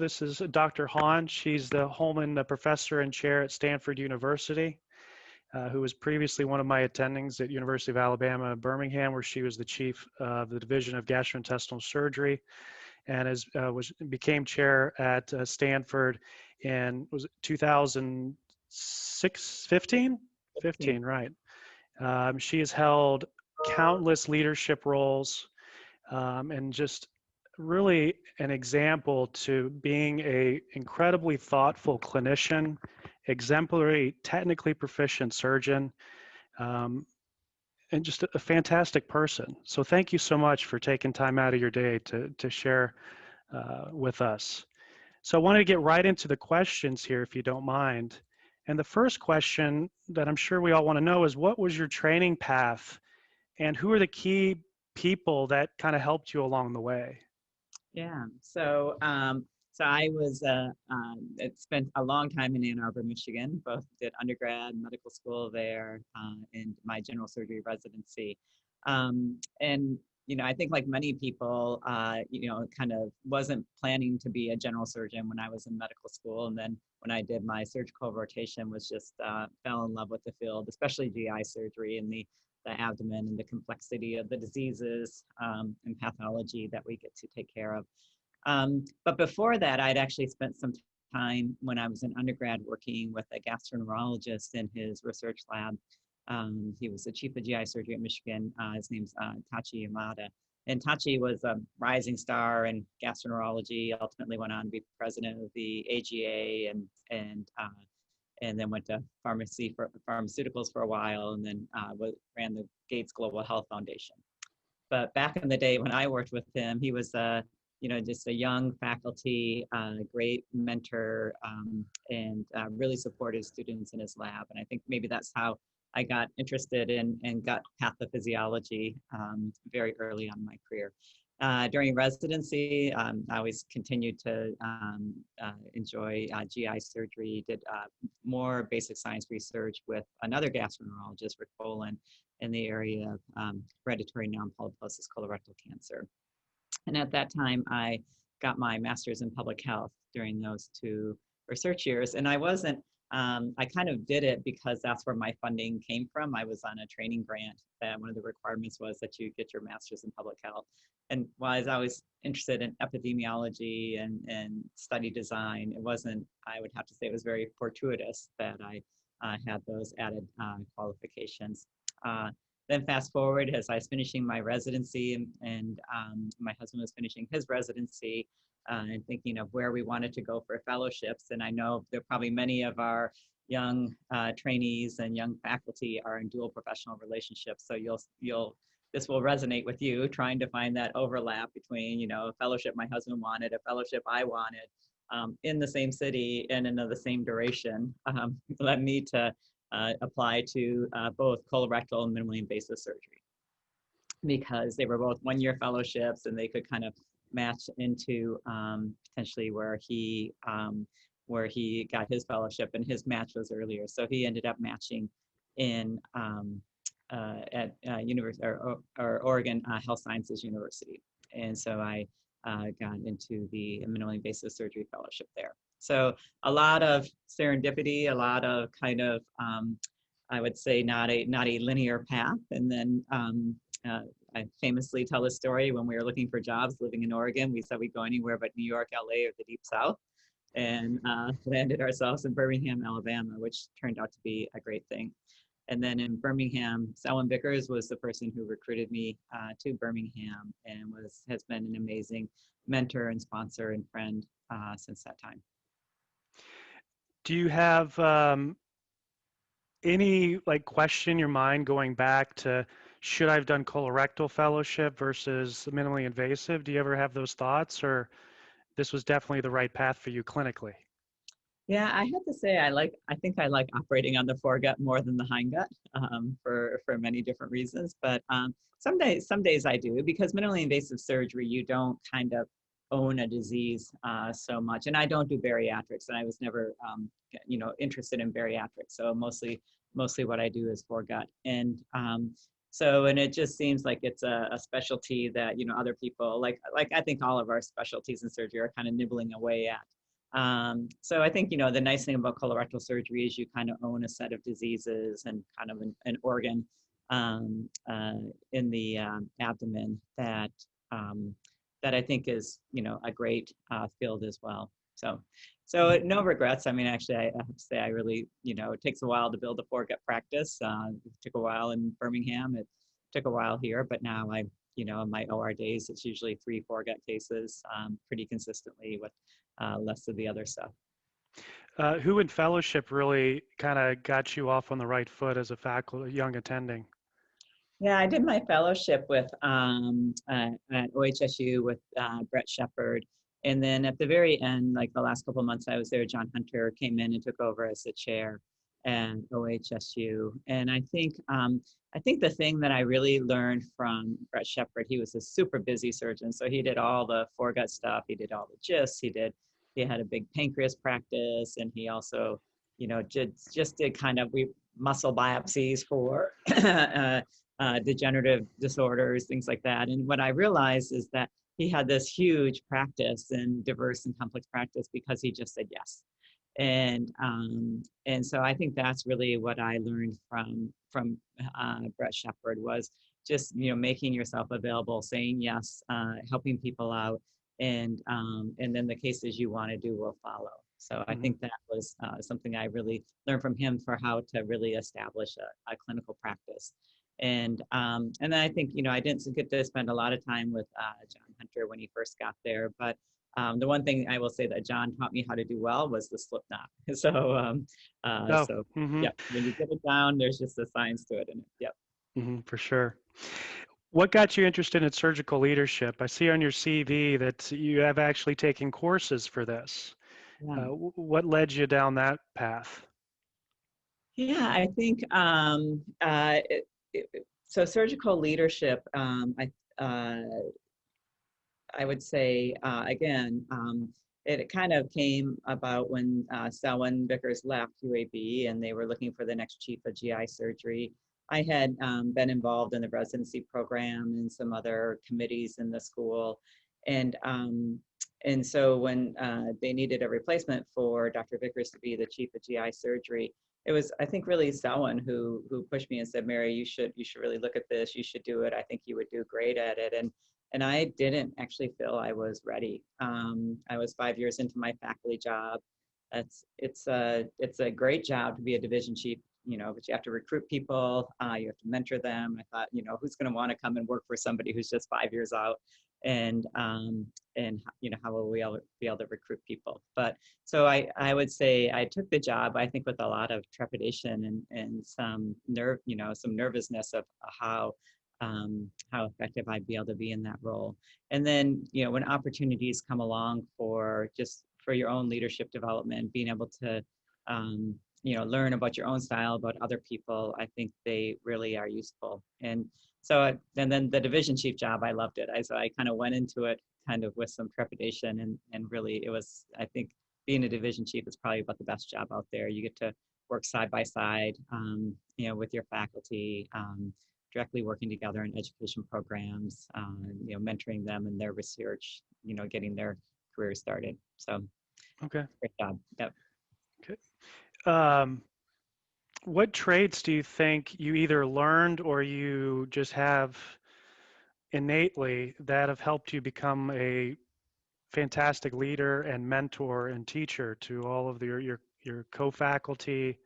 This is Dr. Hawn. She's the Holman Professor and Chair at Stanford University, who was previously one of my attendings at University of Alabama, Birmingham, where she was the chief of the Division of Gastrointestinal Surgery, and became chair at Stanford in, was it 2006, 15? 15, right. She has held countless leadership roles, and just really an example to being a incredibly thoughtful clinician, exemplary, technically proficient surgeon, um, and just a fantastic person. So thank you so much for taking time out of your day to share with us. So I wanted to get right into the questions here, if you don't mind. And the first question that I'm sure we all want to know is, what was your training path, and who are the key people that kind of helped you along the way? Yeah. So I was spent a long time in Ann Arbor, Michigan. Both did undergrad, medical school there, and my general surgery residency. And I think like many people, kind of wasn't planning to be a general surgeon when I was in medical school, and then when I did my surgical rotation, was just fell in love with the field, especially GI surgery and the abdomen and the complexity of the diseases and pathology that we get to take care of. But before that, I'd actually spent some time when I was an undergrad working with a gastroenterologist in his research lab. He was the chief of GI surgery at Michigan. His name's Tachi Yamada. And Tachi was a rising star in gastroenterology, ultimately went on to be president of the AGA and then went to pharmaceuticals for a while, and then ran the Gates Global Health Foundation. But back in the day when I worked with him, he was just a young faculty, great mentor, and really supported students in his lab. And I think maybe that's how I got interested in gut pathophysiology very early on in my career. During residency, I always continued to enjoy GI surgery, did more basic science research with another gastroenterologist, Rick Bolin, in the area of hereditary non-polyposis colorectal cancer. And at that time, I got my master's in public health during those 2 research years. And I kind of did it because that's where my funding came from. I was on a training grant that one of the requirements was that you get your master's in public health. And while I was always interested in epidemiology and study design, I would have to say it was very fortuitous that I had those added qualifications. Then fast forward, as I was finishing my residency and my husband was finishing his residency, and thinking of where we wanted to go for fellowships. And I know there are probably many of our young trainees and young faculty are in dual professional relationships. So this will resonate with you, trying to find that overlap between, a fellowship my husband wanted, a fellowship I wanted, in the same city and in the same duration, led me to apply to both colorectal and minimally invasive surgery, because they were both one-year fellowships and they could kind of match into potentially where he got his fellowship, and his match was earlier. So he ended up matching in at University or Oregon Health Sciences University. And so I got into the minimally invasive surgery fellowship there. So a lot of serendipity, a lot of kind of, I would say not a linear path. And then I famously tell a story when we were looking for jobs living in Oregon. We said we'd go anywhere but New York, LA, or the Deep South, and landed ourselves in Birmingham, Alabama, which turned out to be a great thing. And then in Birmingham, Selwyn Vickers was the person who recruited me to Birmingham, and has been an amazing mentor and sponsor and friend since that time. Do you have any question in your mind going back to, should I have done colorectal fellowship versus minimally invasive? Do you ever have those thoughts, or this was definitely the right path for you clinically? Yeah, I have to say I think I like operating on the foregut more than the hindgut for many different reasons. But some days I do, because minimally invasive surgery, you don't kind of own a disease so much. And I don't do bariatrics, and I was never interested in bariatrics. So mostly what I do is foregut. And So, and it just seems like it's a specialty that, other people like I think all of our specialties in surgery are kind of nibbling away at. So I think, the nice thing about colorectal surgery is you kind of own a set of diseases and kind of an organ um, uh, in the abdomen um, that I think is, a great field as well. So Mhm. no regrets. I mean, actually, I have to say, I really, it takes a while to build a foregut practice. It took a while in Birmingham. It took a while here, but now in my OR days, it's usually 3 foregut cases pretty consistently with less of the other stuff. Who in fellowship really kind of got you off on the right foot as a faculty, young attending? Yeah, I did my fellowship with at OHSU with Brett Shepard, and then at the very end, like the last couple of months I was there, John Hunter came in and took over as the chair at OHSU. And I think the thing that I really learned from Brett Shepard, he was a super busy surgeon, so he did all the foregut stuff, he did all the GIST, he had a big pancreas practice, and he also, just did kind of we muscle biopsies for degenerative disorders, things like that. And what I realized is that he had this huge practice and diverse and complex practice because he just said yes. And so I think that's really what I learned from Brett Shepard was just making yourself available, saying yes, helping people out, and then the cases you want to do will follow. So I Hmm. think that was something I really learned from him for how to really establish a clinical practice. And then I think I didn't get to spend a lot of time with John Hunter when he first got there, but the one thing I will say that John taught me how to do well was the slip knot. Oh, So hmm. yeah, when you get it down, there's just a science to it. And yep. Hmm, for sure. What got you interested in surgical leadership? I see on your CV that you have actually taken courses for this. Yeah. What led you down that path? Yeah, I think so. Surgical leadership, I would say, again, it kind of came about when Selwyn Vickers left UAB and they were looking for the next chief of GI surgery. I had been involved in the residency program and some other committees in the school. And so when they needed a replacement for Dr. Vickers to be the chief of GI surgery, it was, I think, really Selwyn who pushed me and said, Mary, you should really look at this. You should do it. I think you would do great at it. And I didn't actually feel I was ready. I was 5 years into my faculty job. It's a great job to be a division chief, but you have to recruit people, you have to mentor them. I thought, who's going to want to come and work for somebody who's just 5 years out, and how will we be able to recruit people? But so I would say I took the job, I think, with a lot of trepidation and some some nervousness of how effective I'd be able to be in that role. And then, when opportunities come along for your own leadership development, being able to, learn about your own style, about other people, I think they really are useful. And then the division chief job, I loved it. So I kind of went into it kind of with some trepidation, and really it was, I think, being a division chief is probably about the best job out there. You get to work side by side, with your faculty, directly working together in education programs, mentoring them in their research, getting their career started. So Okay. great job. Yep. Okay. Um, what traits do you think you either learned or you just have innately that have helped you become a fantastic leader and mentor and teacher to all of your co-faculty,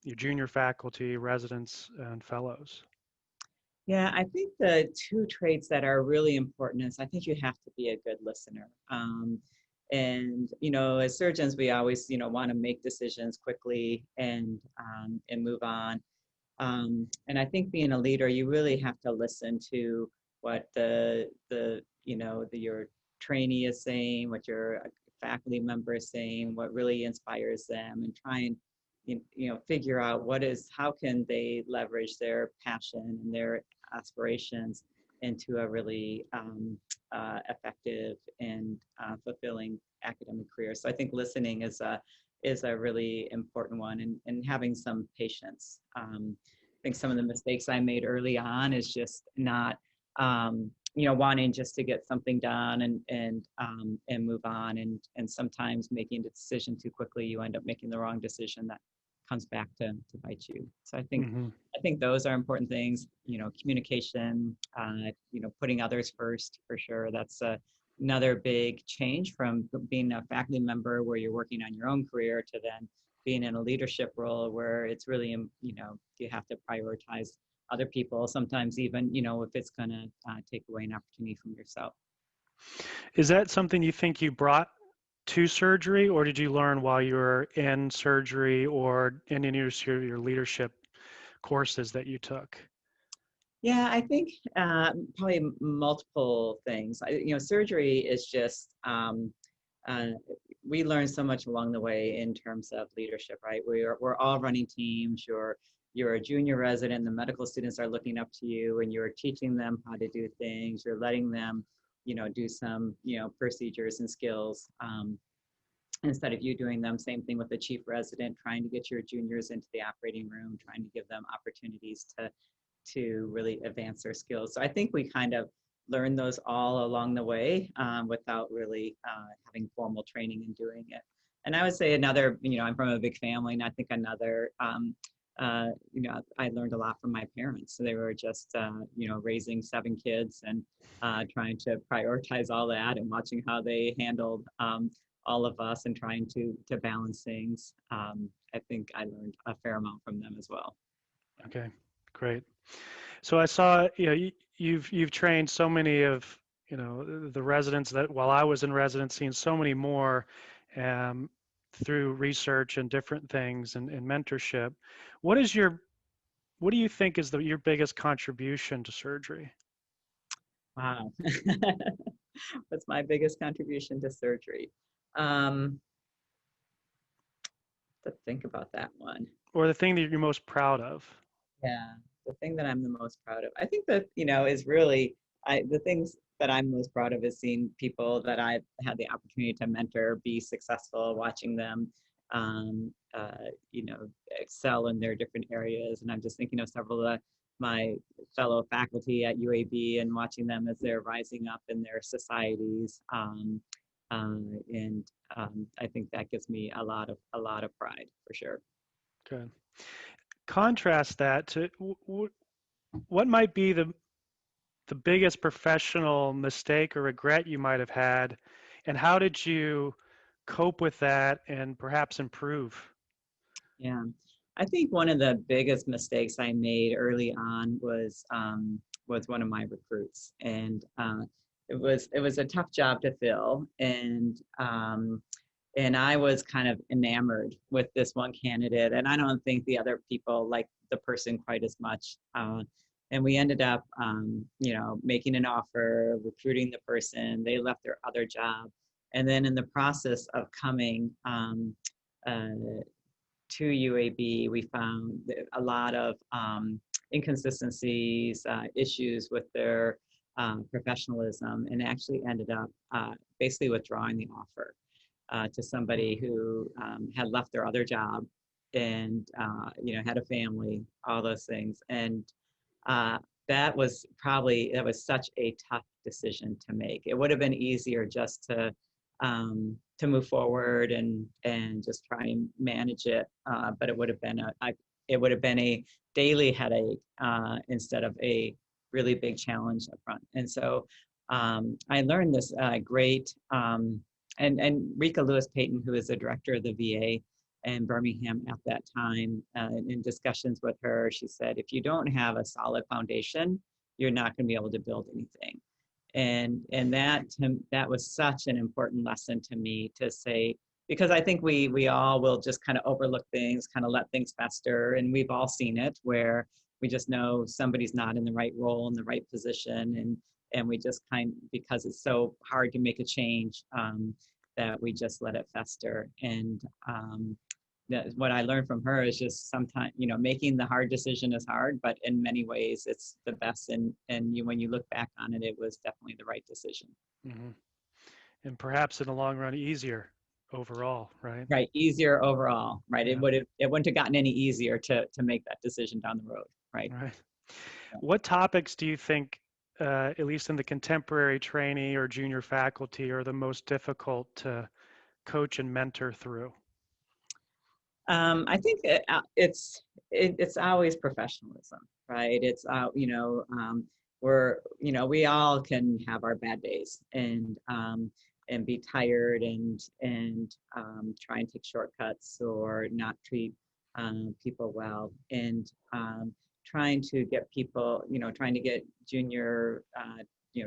your junior faculty, residents, and fellows? Yeah, I think the two traits that are really important is I think you have to be a good listener. And as surgeons, we always want to make decisions quickly and move on. And I think being a leader, you really have to listen to what your trainee is saying, what your faculty member is saying, what really inspires them, and try and figure out how can they leverage their passion and their aspirations into a really effective and fulfilling academic career. So I think listening is a really important one, and having some patience. think some of the mistakes I made early on is just not, wanting just to get something done and move on. And sometimes making the decision too quickly, you end up making the wrong decision that comes back to bite you. So Hmm. I think those are important things, communication, putting others first for sure. That's another big change from being a faculty member where you're working on your own career to then being in a leadership role where it's really, you have to prioritize other people, sometimes even, if it's going to take away an opportunity from yourself. Is that something you think you brought to surgery, or did you learn while you were in surgery or in any of your leadership courses that you took? Yeah, I think probably multiple things. Surgery is just, uh, we learn so much along the way in terms of leadership, right? We're all running teams. You're a junior resident. The medical students are looking up to you, and you're teaching them how to do things. You're letting them, do some, procedures and skills. Instead of you doing them. Same thing with the chief resident, trying to get your juniors into the operating room, trying to give them opportunities to really advance their skills. So I think we kind of learn those all along the way without really having formal training and doing it. And I would say another, I'm from a big family, and I think another, I learned a lot from my parents. So they were just, raising 7 kids and trying to prioritize all that and watching how they handled all of us and trying to balance things. I think I learned a fair amount from them as well. Okay, great. So I saw, you've trained so many of, the residents that while I was in residency, and so many more um, through research and different things and mentorship. What is what do you think is your biggest contribution to surgery? Wow. What's my biggest contribution to surgery? Um, to think about that one. Or the thing that you're most proud of? Yeah, the thing that I'm the most proud of. I think that, is really the things that I'm most proud of is seeing people that I've had the opportunity to mentor be successful, watching them um, uh, you know, excel in their different areas. And I'm just thinking of several of my fellow faculty at UAB and watching them as they're rising up in their societies. And I think that gives me a lot of pride for sure. Good. Contrast that to what might be the biggest professional mistake or regret you might have had, and how did you cope with that and perhaps improve? Yeah. I think one of the biggest mistakes I made early on was one of my recruits, and it was a tough job to fill, and I was kind of enamored with this one candidate, and I don't think the other people liked the person quite as much. And we ended up, making an offer, recruiting the person. They left their other job, and then in the process of coming uh, to UAB, we found a lot of inconsistencies, issues with their professionalism, and actually ended up basically withdrawing the offer to somebody who had left their other job and had a family, all those things. And uh, that was such a tough decision to make. It would have been easier just to move forward and just try and manage it, but it would have been a daily headache instead of a really big challenge up front. And so I learned this great and Rika Lewis Payton, who is the director of the VA in Birmingham at that time, in discussions with her, she said, if you don't have a solid foundation, you're not going to be able to build anything. And that was such an important lesson to me to say, because I think we all will just kind of overlook things, kind of let things fester, and we've all seen it where we just know somebody's not in the right role, in the right position, and we just because it's so hard to make a change, that we just let it fester. And what I learned from her is just sometimes, making the hard decision is hard, but in many ways it's the best. And when you look back on it, it was definitely the right decision. Hmm. And perhaps in the long run, easier overall, right? Right. Easier overall, right? Yeah. It wouldn't have gotten any easier to make that decision down the road. right? Right. Yeah. What topics do you think, at least in the contemporary trainee or junior faculty, are the most difficult to coach and mentor through? I think it's always professionalism, right? It's we all can have our bad days and be tired and try and take shortcuts or not treat people well and trying to get people, trying to get junior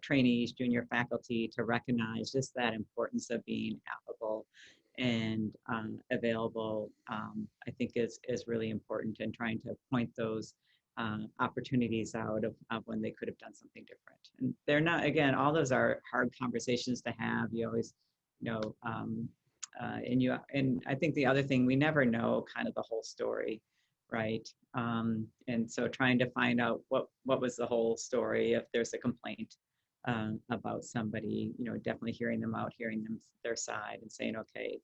trainees, junior faculty to recognize just that importance of being affable and available, I think is really important, and trying to point those opportunities out of when they could have done something different. And they're not, again, all those are hard conversations to have. You always, you know, and I think the other thing, we never know kind of the whole story, right? And so trying to find out what was the whole story if there's a complaint about somebody, definitely hearing them out, hearing them their side, and saying, okay,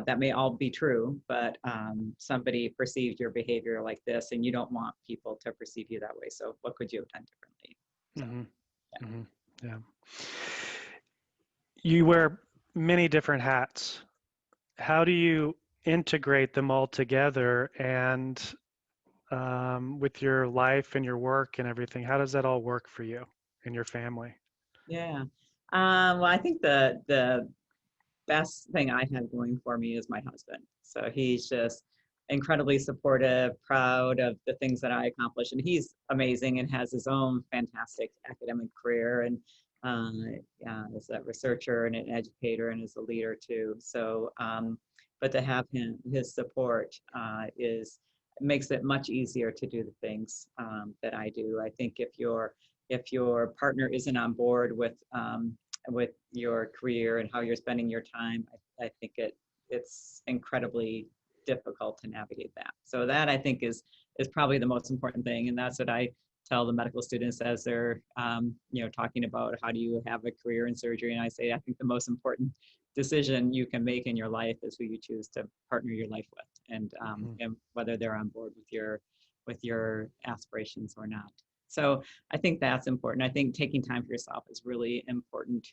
that may all be true, but somebody perceived your behavior like this, and you don't want people to perceive you that way. So what could you have done differently? So, yeah. Mm-hmm. Yeah. You wear many different hats. How do you integrate them all together and with your life and your work and everything? How does that all work for you and your family? Yeah. Well, I think the best thing I have going for me is my husband. So he's just incredibly supportive, proud of the things that I accomplish, and he's amazing and has his own fantastic academic career and is a researcher and an educator and is a leader too. So, but to have his support is makes it much easier to do the things that I do. I think if your partner isn't on board with your career and how you're spending your time, I think it's incredibly difficult to navigate that. So that, I think, is probably the most important thing, and that's what I tell the medical students as they're talking about how do you have a career in surgery. And I say, I think the most important decision you can make in your life is who you choose to partner your life with, and whether they're on board with your aspirations or not. So I think that's important. I think taking time for yourself is really important.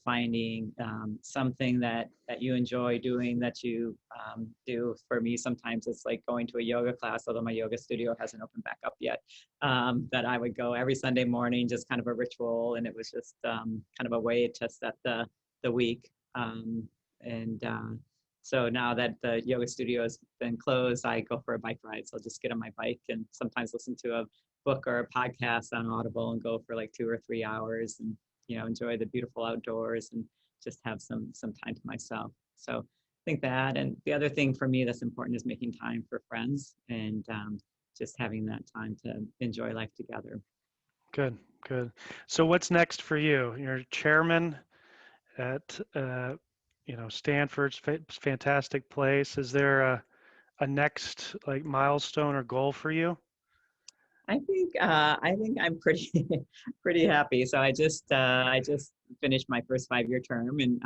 Finding something that you enjoy doing, that you do. For me, sometimes it's like going to a yoga class, although my yoga studio hasn't opened back up yet, that I would go every Sunday morning, just kind of a ritual. And it was just kind of a way to set the week. So now that the yoga studio has been closed, I go for a bike ride. So I'll just get on my bike and sometimes listen to a book or a podcast on Audible and go for like 2 or 3 hours and enjoy the beautiful outdoors and just have some time to myself. So I think that, and the other thing for me that's important is making time for friends and just having that time to enjoy life together. Good, good. So what's next for you? You're chairman at Stanford's fantastic place. Is there a next like milestone or goal for you? I think I'm pretty pretty happy. So I just finished my first 5-year term in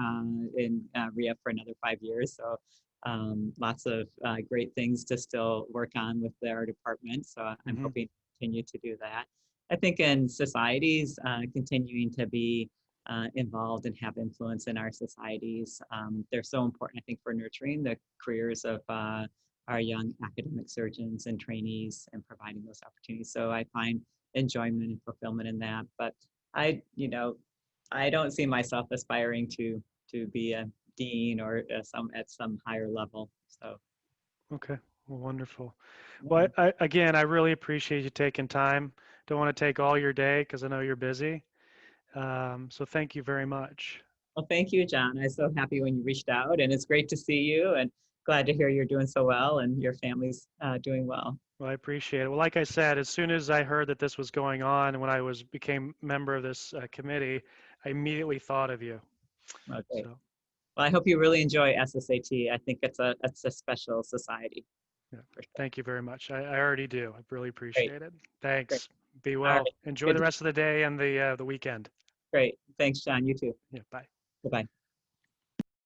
re-up for another 5 years. So lots of great things to still work on with our department. So I'm hoping to continue to do that. I think in societies, continuing to be involved and have influence in our societies. They're so important, I think, for nurturing the careers of our young academic surgeons and trainees and providing those opportunities. So I find enjoyment and fulfillment in that. But I don't see myself aspiring to be a dean or at some higher level. So. Okay, well, wonderful. Yeah. Well, again, I really appreciate you taking time. Don't want to take all your day because I know you're busy. So thank you very much. Well, thank you, John. I'm so happy when you reached out, and it's great to see you, and glad to hear you're doing so well and your family's doing well. Well, I appreciate it. Well, like I said, as soon as I heard that this was going on, and when I became member of this committee, I immediately thought of you. Okay. So, Well, I hope you really enjoy SSAT. I think it's a special society. yeah, For sure. thank you very much. I already do. I really Great. appreciate it. Great. Thanks. Be All well. right. Enjoy Good the to, rest of the day and the weekend. great. Thanks, John. You too. Yeah, bye. Bye-bye.